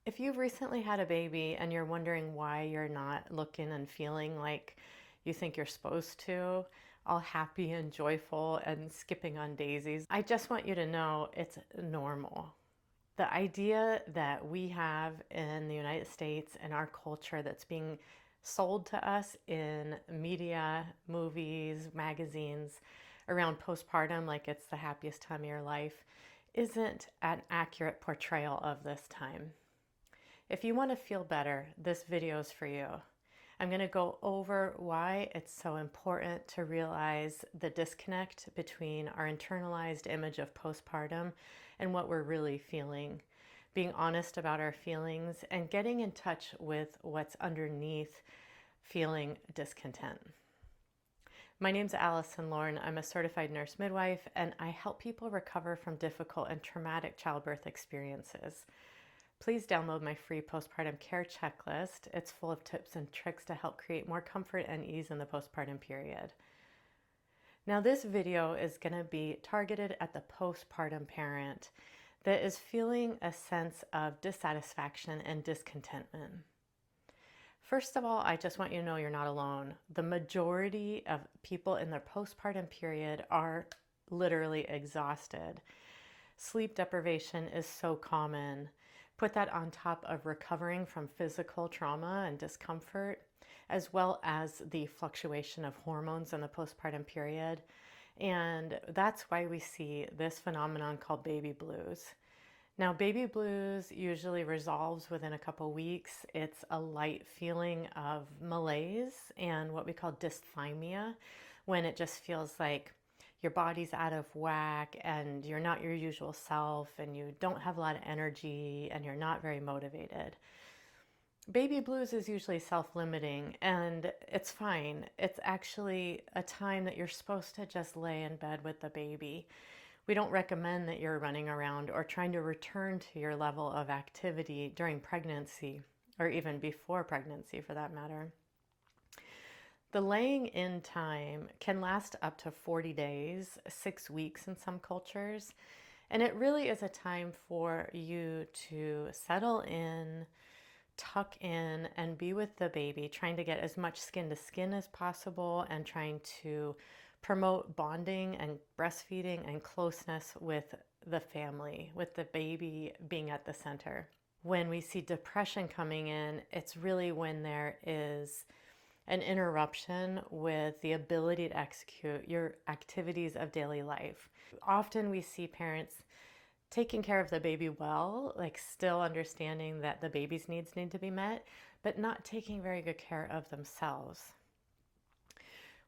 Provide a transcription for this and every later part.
If you've recently had a baby and you're wondering why you're not looking and feeling like you think you're supposed to, all happy and joyful and skipping on daisies, I just want you to know it's normal. The idea that we have in the United States and our culture that's being sold to us in media, movies, magazines around postpartum, like it's the happiest time of your life, isn't an accurate portrayal of this time. If you want to feel better, this video is for you. I'm going to go over why it's so important to realize the disconnect between our internalized image of postpartum and what we're really feeling, being honest about our feelings, and getting in touch with what's underneath feeling discontent. My name's Allison Lorne. I'm a certified nurse midwife, and I help people recover from difficult and traumatic childbirth experiences. Please download my free postpartum care checklist. It's full of tips and tricks to help create more comfort and ease in the postpartum period. Now, this video is going to be targeted at the postpartum parent that is feeling a sense of dissatisfaction and discontentment. First of all, I just want you to know you're not alone. The majority of people in their postpartum period are literally exhausted. Sleep deprivation is so common. Put that on top of recovering from physical trauma and discomfort, as well as the fluctuation of hormones in the postpartum period. And that's why we see this phenomenon called baby blues. Now, baby blues usually resolves within a couple weeks. It's a light feeling of malaise and what we call dysthymia, when it just feels like your body's out of whack and you're not your usual self and you don't have a lot of energy and you're not very motivated. Baby blues is usually self-limiting and it's fine. It's actually a time that you're supposed to just lay in bed with the baby. We don't recommend that you're running around or trying to return to your level of activity during pregnancy or even before pregnancy for that matter. The laying in time can last up to 40 days, 6 weeks in some cultures, and it really is a time for you to settle in, tuck in, and be with the baby, trying to get as much skin to skin as possible and trying to promote bonding and breastfeeding and closeness with the family, with the baby being at the center. When we see depression coming in, it's really when there is an interruption with the ability to execute your activities of daily life. Often we see parents taking care of the baby well, like still understanding that the baby's needs need to be met, but not taking very good care of themselves.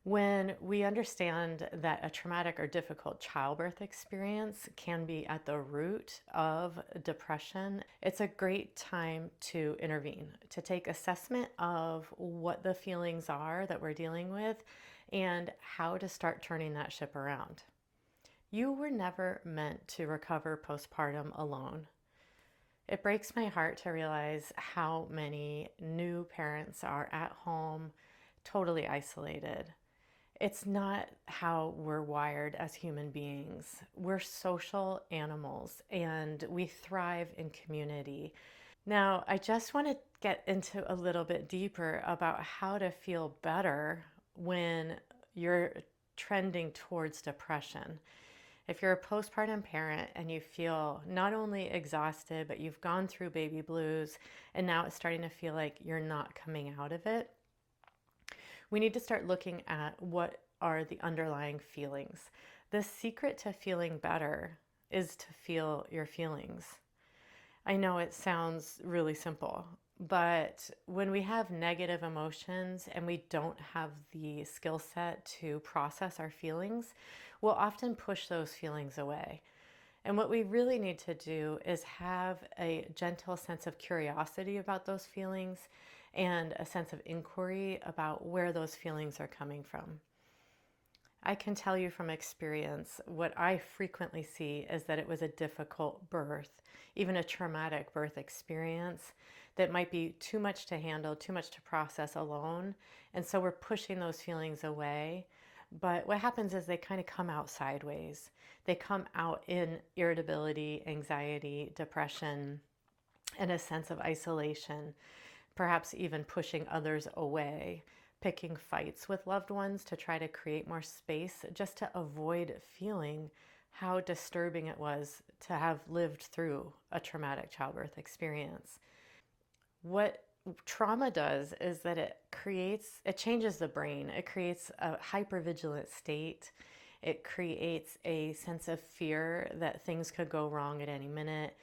When we understand that a traumatic or difficult childbirth experience can be at the root of depression, it's a great time to intervene, to take assessment of what the feelings are that we're dealing with and how to start turning that ship around. You were never meant to recover postpartum alone. It breaks my heart to realize how many new parents are at home, totally isolated. It's not how we're wired as human beings. We're social animals and we thrive in community. Now, I just want to get into a little bit deeper about how to feel better when you're trending towards depression. If you're a postpartum parent and you feel not only exhausted, but you've gone through baby blues and now it's starting to feel like you're not coming out of it, we need to start looking at what are the underlying feelings. The secret to feeling better is to feel your feelings. I know it sounds really simple, but when we have negative emotions and we don't have the skill set to process our feelings, we'll often push those feelings away. And what we really need to do is have a gentle sense of curiosity about those feelings and a sense of inquiry about where those feelings are coming from. I can tell you from experience, what I frequently see is that it was a difficult birth, even a traumatic birth experience that might be too much to handle, too much to process alone. And so we're pushing those feelings away. But what happens is they kind of come out sideways. They come out in irritability, anxiety, depression, and a sense of isolation, perhaps even pushing others away, picking fights with loved ones to try to create more space just to avoid feeling how disturbing it was to have lived through a traumatic childbirth experience. What trauma does is that it changes the brain. It creates a hypervigilant state. It creates a sense of fear that things could go wrong at any minute.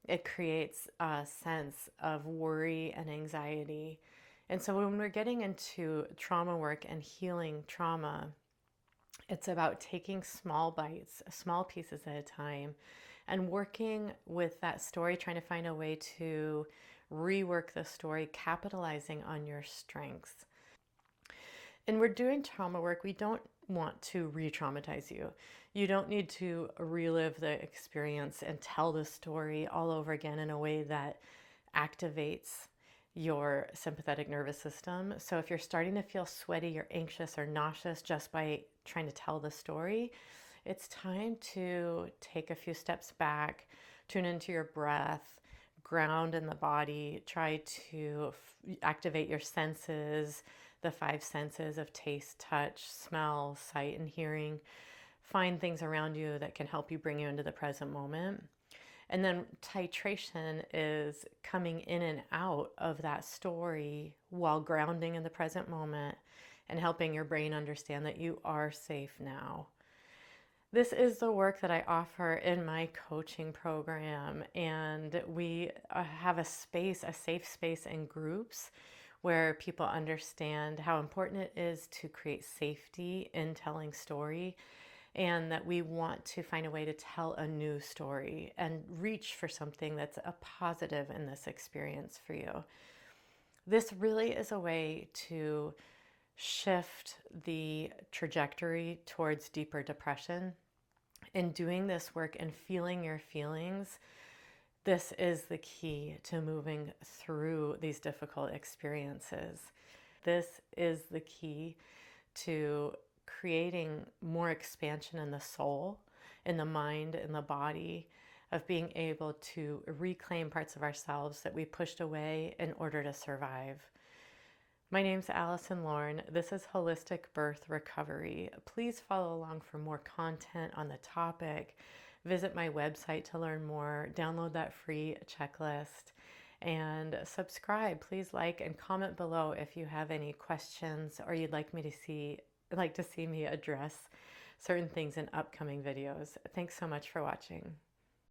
It creates a sense of worry and anxiety. And so when we're getting into trauma work and healing trauma, it's about taking small bites, small pieces at a time, and working with that story, trying to find a way to rework the story, capitalizing on your strengths. And we're doing trauma work. We don't want to re-traumatize you. You don't need to relive the experience and tell the story all over again in a way that activates your sympathetic nervous system. So if you're starting to feel sweaty or anxious or nauseous just by trying to tell the story, it's time to take a few steps back, tune into your breath, ground in the body, try to activate your senses, the five senses of taste, touch, smell, sight, and hearing. Find things around you that can help you bring you into the present moment. And then titration is coming in and out of that story while grounding in the present moment and helping your brain understand that you are safe now. This is the work that I offer in my coaching program, and we have a safe space in groups where people understand how important it is to create safety in telling story, and that we want to find a way to tell a new story and reach for something that's a positive in this experience for you. This really is a way to shift the trajectory towards deeper depression. In doing this work and feeling your feelings, this is the key to moving through these difficult experiences. This is the key to creating more expansion in the soul, in the mind, in the body, of being able to reclaim parts of ourselves that we pushed away in order to survive. My name's Allison Lorne. This is Holistic Birth Recovery. Please follow along for more content on the topic. Visit my website to learn more. Download that free checklist and subscribe. Please like and comment below if you have any questions or you'd like to see me address certain things in upcoming videos. Thanks so much for watching.